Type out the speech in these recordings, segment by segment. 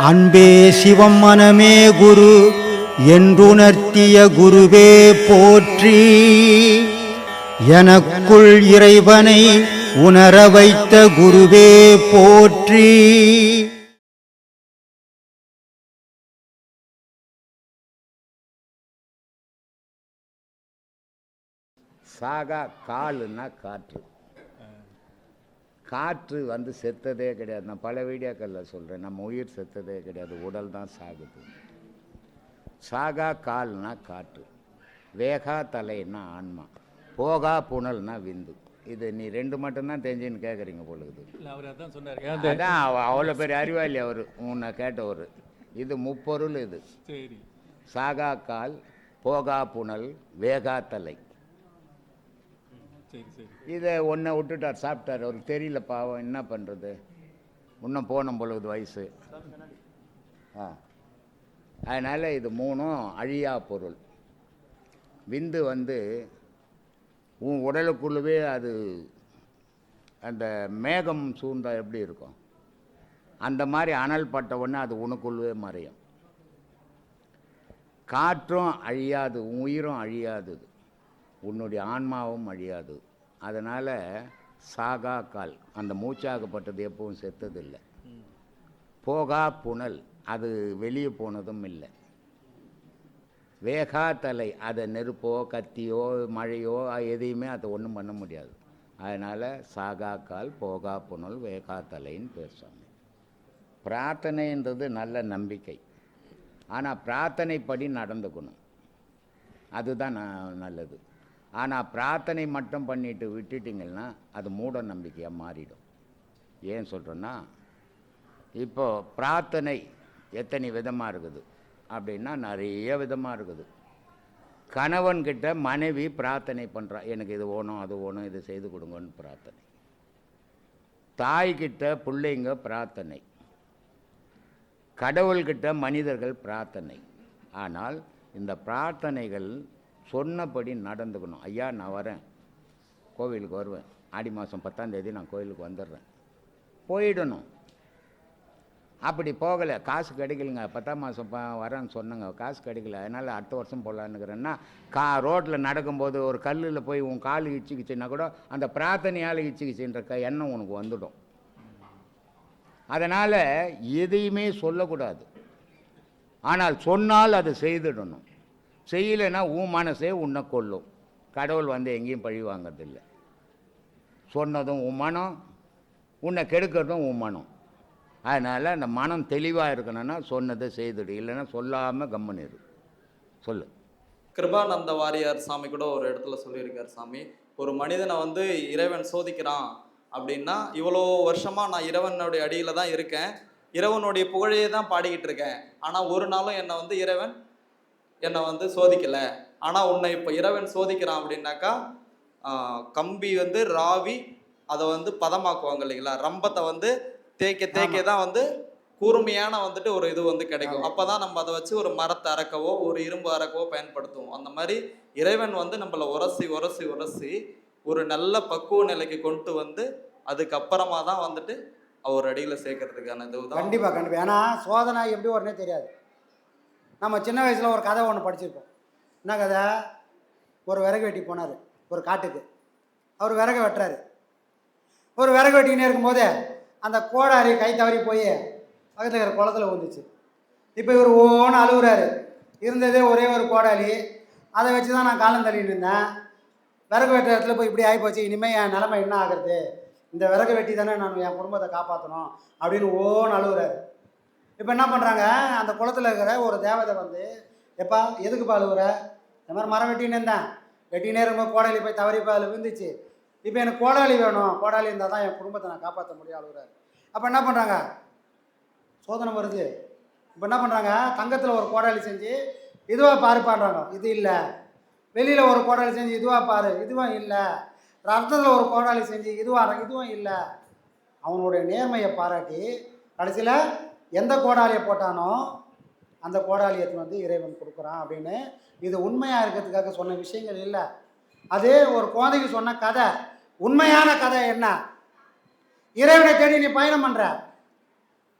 அன்பே சிவம் மனமே குரு என்றுணர்த்திய குருவே போற்றி. எனக்குள் இறைவனை உணர வைத்த குருவே போற்றி. சாகா காலுன்னா காற்று. காற்று செத்ததே கிடையாது. நான் பல வீடியோக்களில் சொல்கிறேன், நம்ம உயிர் செத்ததே கிடையாது, உடல் தான் சாகுது. சாகா கால்னா காற்று, வேகா தலைன்னா ஆன்மா, போகா புனல்னா விந்து. இது நீ ரெண்டு மட்டும்தான் தெரிஞ்சுன்னு கேட்குறீங்க பொழுது. அதான் அவ்வளோ பெரிய அறிவாளி அவர், உன்னை கேட்டவர். இது முப்பொருள். இது சாகா கால், போகா புனல், வேகா தலை. இதை ஒன்றை விட்டுட்டார், சாப்பிட்டார். அவருக்கு தெரியல பாவம், என்ன பண்ணுறது, இன்னும் போன பொழுது வயசு. அதனால் இது மூணும் அழியா பொருள். விந்து உன் உடலுக்குள்ளவே அது அந்த மேகம் சூழ்ந்தா எப்படி இருக்கும், அந்த மாதிரி அனல் பட்ட உடனே அது உனக்குள்ளவே மறையும். காற்றும் அழியாது, உயிரும் அழியாது, உன்னுடைய ஆன்மாவும் அழியாது. அதனால் சாகா கால், அந்த மூச்சாகப்பட்டது எப்பவும் செத்ததில்லை. போகா புனல், அது வெளியே போனதும் இல்லை. வேகா தலை, அதை நெருப்போ கத்தியோ மழையோ எதையுமே அதை ஒன்றும் பண்ண முடியாது. அதனால் சாகா கால், போகா புனல், வேகா தலைன்னு பேர் சொன்னேன். பிரார்த்தனைன்றது நல்ல நம்பிக்கை, ஆனால் பிரார்த்தனைப்படி நடந்துக்கணும், அதுதான் நல்லது. ஆனால் பிரார்த்தனை மட்டும் பண்ணிட்டு விட்டுட்டிங்கன்னா அது மூட நம்பிக்கையாக மாறிடும். ஏன் சொல்கிறேன்னா, இப்போது பிரார்த்தனை எத்தனை விதமாக இருக்குது அப்படின்னா, நிறைய விதமாக இருக்குது. கணவன்கிட்ட மனைவி பிரார்த்தனை பண்ணுறா, எனக்கு இது வேணும் அது வேணும் இது செய்து கொடுங்கன்னு பிரார்த்தனை. தாய்கிட்ட பிள்ளைங்க பிரார்த்தனை, கடவுள்கிட்ட மனிதர்கள் பிரார்த்தனை. ஆனால் இந்த பிரார்த்தனைகள் சொன்னபடி நடந்துக்கணும். ஐயா நான் வரேன், கோவிலுக்கு வருவேன், ஆடி மாதம் 10ஆம் தேதி நான் கோவிலுக்கு வந்துடுறேன், போயிடணும். அப்படி போகலை, காசு கிடைக்கலைங்க, 10ஆம் மாதம் வரேன்னு சொன்னங்க, காசு கிடைக்கல, அதனால் அடுத்த வருஷம் போகலான்னுக்கிறேன்னா, ரோட்டில் நடக்கும்போது ஒரு கல்லில் போய் உன் கால் இச்சிக்கிச்சுன்னா கூட அந்த பிரார்த்தனையால் இச்சிக்கிச்சுன்ற எண்ணம் உனக்கு வந்துடும். அதனால் எதையுமே சொல்லக்கூடாது, ஆனால் சொன்னால் அதை செய்துடணும். செய்யலைன்னா உன் மனசே உன்னை கொல்லும். கடவுள் எங்கேயும் பழி வாங்கிறதில்லை. சொன்னதும் உன் மனம், உன்னை கெடுக்கிறதும் உன் மனம். அதனால் அந்த மனம் தெளிவாக இருக்கணும்னா சொன்னதை செய்துடு, இல்லைன்னா சொல்லாமல் கம்மனிரு. சொல்லு. கிருபானந்த வாரியார் சாமி கூட ஒரு இடத்துல சொல்லியிருக்கார், சாமி ஒரு மனிதனை இறைவன் சோதிக்கிறான் அப்படின்னா, இவ்வளோ வருஷமாக நான் இறைவனுடைய அடியில் தான் இருக்கேன், இறைவனுடைய புகழையே தான் பாடிக்கிட்டு இருக்கேன், ஆனால் ஒரு நாளும் என்னை இறைவன் என்னை சோதிக்கலை. ஆனால் உன்னை இப்போ இறைவன் சோதிக்கிறான் அப்படின்னாக்கா, கம்பி ராவி அதை பதமாக்குவாங்க இல்லைங்களா, ரம்பத்தை தேய்க்க தேய்க்க தான் கூர்மையான ஒரு இது கிடைக்கும். அப்போ தான் நம்ம அதை வச்சு ஒரு மரத்தை அறக்கவோ ஒரு இரும்பு அறக்கவோ பயன்படுத்துவோம். அந்த மாதிரி இறைவன் நம்மளை உரசி உரசி உரசி ஒரு நல்ல பக்குவ நிலைக்கு கொண்டு அதுக்கப்புறமா தான் அவர் அடியில் சேர்க்கறதுக்கான இது. கண்டிப்பாக கண்டிப்பாக. ஏன்னா சோதனை எப்படி வரனே தெரியாது. நம்ம சின்ன வயசில் ஒரு கதை ஒன்று படிச்சிருப்போம். என்ன கதை? ஒரு விறகு வெட்டி போனார் ஒரு காட்டுக்கு. அவர் விறகு வெட்டுறாரு. ஒரு விறகு வெட்டிக்கினே இருக்கும்போது அந்த கோடாரி கை தவறி போய் பக்கத்தில் இருக்கிற குளத்தில் வந்துச்சு. இப்போ இவர் ஓன்னு அழுகுறாரு. இருந்ததே ஒரே ஒரு கோடாலி, அதை வச்சு தான் நான் காலம் தள்ளிட்டு இருந்தேன். விறகு வெட்டுற இடத்துல போய் இப்படி ஆகிப்போச்சு, இனிமேல் என் நிலைமை என்ன ஆகிறது, இந்த விறகு வெட்டி தானே நான் என் குடும்பத்தை காப்பாற்றணும் அப்படின்னு ஓன்னு அழுகுறாரு. இப்போ என்ன பண்ணுறாங்க, அந்த குளத்தில் இருக்கிற ஒரு தேவதை எப்பா எதுக்குப்பா அழுகுற, இந்த மாதிரி மரம் வெட்டினே இருந்தேன், வெட்டினே இருக்கும்போது கோடாலி போய் தவறி அதில் விழுந்துச்சு, இப்போ எனக்கு கோடாலி வேணும், கோடாலி இருந்தால் தான் என் குடும்பத்தை நான் காப்பாற்ற முடியும் அழுகுறாரு. அப்போ என்ன பண்ணுறாங்க, சோதனை வருது. இப்போ என்ன பண்ணுறாங்க, தங்கத்தில் ஒரு கோடாலி செஞ்சு இதுவாக பாருப்பான்றாங்க, இது இல்லை. வெளியில் ஒரு கோடாலி செஞ்சு இதுவாக பாரு, இதுவும் இல்லை. ரத்தத்தில் ஒரு கோடாலி செஞ்சு இதுவும் இல்லை. அவனுடைய நேர்மையை பாராட்டி கடைசியில் எந்த கோடாலியை போட்டானோ அந்த கோடாலியை இறைவன் கொடுக்குறான் அப்படின்னு. இது உண்மையாக இருக்கிறதுக்காக சொன்ன விஷயங்கள் இல்லை. அது ஒரு குழந்தைக்கு சொன்ன கதை. உண்மையான கதை என்ன, இறைவனை தேடி நீ பயணம் பண்ணுற,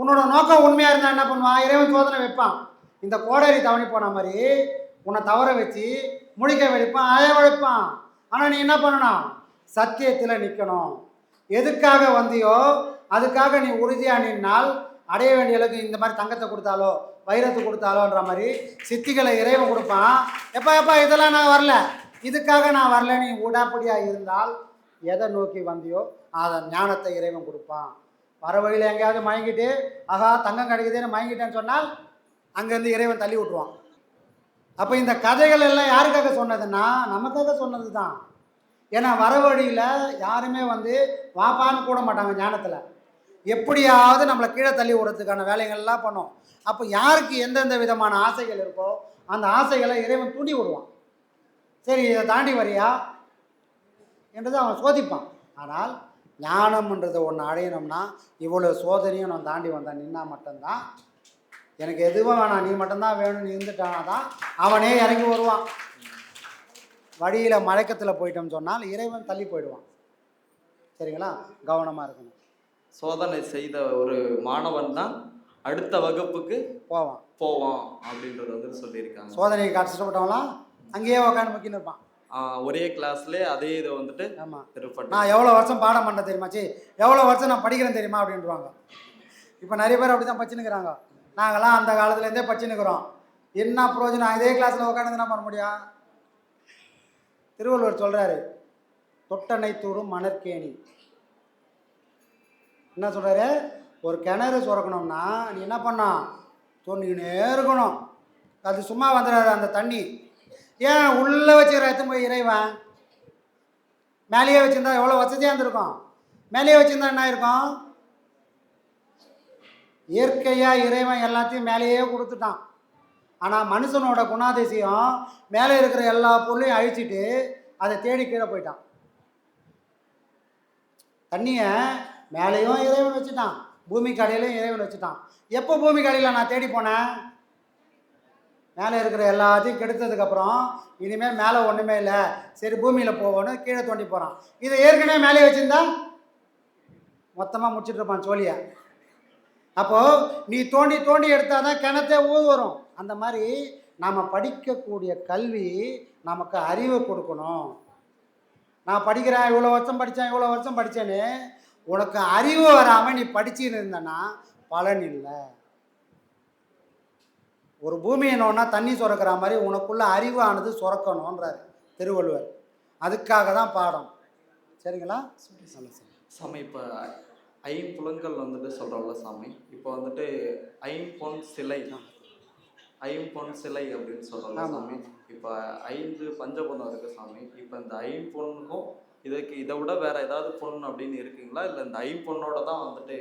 உன்னோட நோக்கம் உண்மையாக இருந்தால் என்ன பண்ணுவான்? இறைவன் சோதனை வைப்பான். இந்த கோடரி தவணி போன மாதிரி உன்னை தவற வச்சு முடிக்க வைப்பான், அழைய வைப்பான். ஆனால் நீ என்ன பண்ணணும்? சத்தியத்தில் நிற்கணும். எதுக்காக வந்தியோ அதுக்காக நீ உறுதியாக நின்னால் அடைய வேண்டிய அளவுக்கு இந்த மாதிரி தங்கத்தை கொடுத்தாலோ வைரத்தை கொடுத்தாலோன்ற மாதிரி சித்திகளை இறைவன் கொடுப்பான். எப்பா இதெல்லாம் நான் வரல, இதுக்காக நான் வரல, நீ உடாப்படியாக இருந்தால் எதை நோக்கி வந்தியோ அதை ஞானத்தை இறைவன் கொடுப்பான். வர வழியில் எங்கேயாவது மயங்கிட்டு ஆகா தங்கம் கிடைக்குதுன்னு மயங்கிட்டேன்னு சொன்னால் அங்கேருந்து இறைவன் தள்ளி விட்டுருவான். அப்போ இந்த கதைகள் எல்லாம் யாருக்காக சொன்னதுன்னா நமக்காக சொன்னது தான். ஏன்னா வர வழியில் யாருமே வந்து வாப்பான்னு கூட மாட்டாங்க ஞானத்தில். எப்படியாவது நம்மளை கீழே தள்ளி விடுறதுக்கான வேலைகள்லாம் பண்ணோம். அப்போ யாருக்கு எந்தெந்த விதமான ஆசைகள் இருக்கோ அந்த ஆசைகளை இறைவன் தூண்டி விடுவான். சரி இதை தாண்டி வரியா என்றதை அவன் சோதிப்பான். ஆனால் ஞானம்ன்றதை ஒன்று அடையணும்னா இவ்வளோ சோதனையும் நான் தாண்டி வந்தேன் நின்னா மட்டும்தான். எனக்கு எதுவும் வேணாம், நீ மட்டும்தான் வேணும்னு இருந்துட்டானா தான் அவனே இறங்கி வருவான். வழியில் மயக்கத்தில் போயிட்டோம்னு சொன்னால் இறைவன் தள்ளி போயிடுவான். சரிங்களா? கவனமாக இருக்கணும். சோதனை செய்த ஒரு மாணவன் தான் அடுத்த வகுப்புக்கு போவான் அப்படின்றது வந்து சொல்லியிருக்காங்க. சோதனையை கஷ்டப்பட்டவங்களாம் அங்கேயே உட்காந்து முக்கின்னு இருப்பான். ஒரே கிளாஸ்லேயே அதே இதை வந்துட்டு ஆமாம், திருப்பி நான் எவ்வளோ வருஷம் பாடம் பண்ண தெரியுமாச்சு, எவ்வளோ வருஷம் நான் படிக்கிறேன் தெரியுமா அப்படின்றாங்க. இப்போ நிறைய பேர் அப்படி தான் படிச்சுன்னுக்குறாங்க. நாங்களாம் அந்த காலத்துலேருந்தே படிச்சுன்னுக்குறோம். என்ன பிரயோஜனம்? இதே கிளாஸில் உட்காந்து என்ன பண்ண முடியும்? திருவள்ளுவர் சொல்கிறாரு, தொட்டனை தூரும் மணற்கேணி. என்ன சொல்கிறாரு? ஒரு கிணறு சுரக்கணும்னா நீ என்ன பண்ணால் தோண்டிக்கினே இருக்கணும். அது சும்மா வந்துடாது அந்த தண்ணி. ஏன் உள்ளே வச்சுக்கிற எத்தனை போய் இறைவன் மேலேயே வச்சுருந்தா எவ்வளோ வசதியாக இருந்திருக்கும். மேலேயே வச்சுருந்தா என்ன இருக்கும்? இயற்கையாக இறைவன் எல்லாத்தையும் மேலேயே கொடுத்துட்டான். ஆனால் மனுஷனோட குணாதிசயம் மேலே இருக்கிற எல்லா பொருளையும் அழிச்சிட்டு அதை தேடி கீழே போயிட்டான். தண்ணியை மேலேயும் இறைவன் வச்சுட்டான், பூமிக்கு அடியிலையும் இறைவன் வச்சுட்டான். எப்போ பூமிக்கு அடியில் நான் தேடி போனேன்? மேலே இருக்கிற எல்லாத்தையும் கெடுத்ததுக்கப்புறம் இனிமேல் மேலே ஒன்றுமே இல்லை, சரி பூமியில் போவோன்னு கீழே தோண்டி போகிறான். இதை ஏற்கனவே மேலே வச்சுருந்தா மொத்தமாக முடிச்சுட்டு இருப்பான் சோழியை. அப்போது நீ தோண்டி தோண்டி எடுத்தால் தான் கிணத்தே ஊது வரும். அந்த மாதிரி நாம் படிக்கக்கூடிய கல்வி நமக்கு அறிவை கொடுக்கணும். நான் படிக்கிறேன், இவ்வளோ வருஷம் படித்தேன்னு உனக்கு அறிவு வராமல் நீ படிச்சுன்னு இருந்தனா பலன் இல்லை. ஒரு பூமியை நோன்னா தண்ணி சுரக்கிற மாதிரி உனக்குள்ள அறிவானது சுரக்கணுன்றார் திருவள்ளுவர். அதுக்காக தான் பாடம். சரிங்களா? சாமி இப்போ ஐம்புலன்கள் வந்துட்டு சொல்கிறோம்ல சாமி, இப்போ வந்துட்டு ஐம்பொன் சிலை அப்படின்னு சொல்கிறோம்ல சாமி. இப்போ 5 பஞ்சபொன்னம் இருக்குது சாமி. இப்போ இந்த ஐம்பொன்னுக்கும் இதை விட வேற ஏதாவது பொண்ணு அப்படின்னு இருக்குங்களா? இல்லை இந்த ஐம்பொன்னோட தான் வந்துட்டு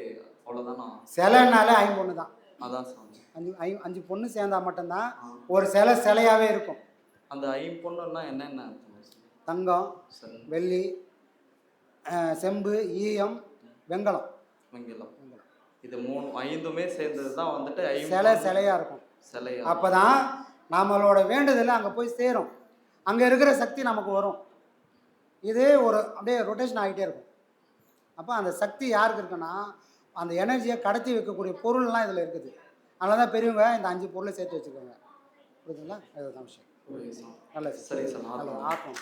அவ்வளோதானா? சிலைனாலே ஐம்பொண்ணு தான். அதான் சாமி, 5 பொண்ணு சேர்ந்தா மட்டும்தான் ஒரு சிலையாகவே இருக்கும். அந்த ஐம்பொன்னுன்னா என்னென்ன? தங்கம், வெள்ளி, செம்பு, ஈயம், வெங்கலம். இது 5மே சேர்ந்தது தான் வந்துட்டு சிலையாக இருக்கும். அப்போ தான் நம்மளோட வேண்டுதல் அங்கே போய் சேரும், அங்கே இருக்கிற சக்தி நமக்கு வரும். இது ஒரு அப்படியே ரொட்டேஷன் ஆகிட்டே இருக்கும். அப்போ அந்த சக்தி யாருக்கு இருக்குன்னா அந்த எனர்ஜியை கடத்தி வைக்கக்கூடிய பொருள்லாம் இதில் இருக்குது. அதனால தான் பெரியவங்க இந்த 5 பொருளை சேர்த்து வச்சுருக்காங்க. புரியுதுங்களா? அதுதான் விஷயம். நல்லது. சரி சார், ஆக்கும்.